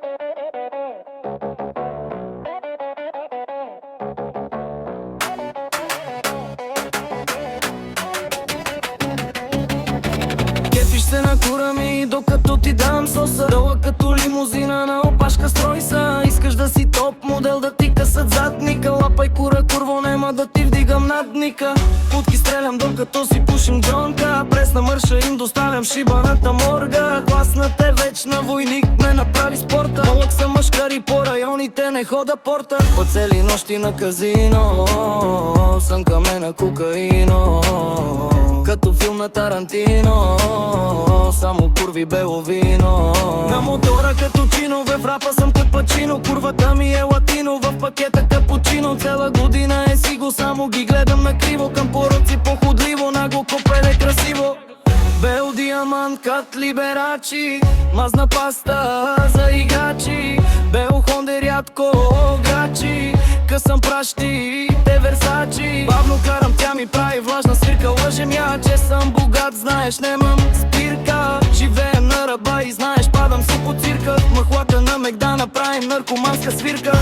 Кефиш се на кура ми, докато ти дам соса. Дълъг като лимузина на опашка строй са. Искаш да си топ модел, да ти късат задника. Лапай кура, курво, нема да ти вдигам надника. Путки стрелям, докато си пушим джонка. През на мърша им доставям шибаната морга. Класната е вечна, войник ме направи спорта. Малък съм мъжкари, по районите не хода порта. По цели нощи на казино, сънка ме на кокаино. Като филм на Тарантино, само курви бело вино. На мотора като чинове, в рапа съм като Пачино. Курвата ми е латино, в пакета капучино. Цела година е сиго, само ги гледам на криво. Към пороци походливо, нагло копеле красиво. Бел диамант, кат либерачи, мазна паста за играчи. Бел хонде, рядко грачи, късам пращи, те версачи. Бавно карам, тя ми прави влажна свирка. Лъжем я, че съм богат, знаеш, немам спирка. Живеем на ръба и знаеш, падам си по цирка. Махлата на Мегда направим наркоманска свирка.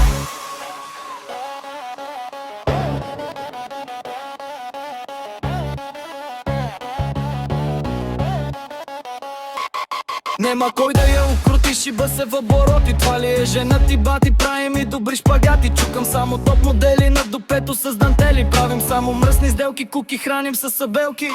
Нема кой да я укрути, шиба се в обороти. Това ли е жена ти, бати, правим и добри шпагати. Чукам само топ модели на допето с дантели. Правим само мръсни сделки, куки храним с събелки.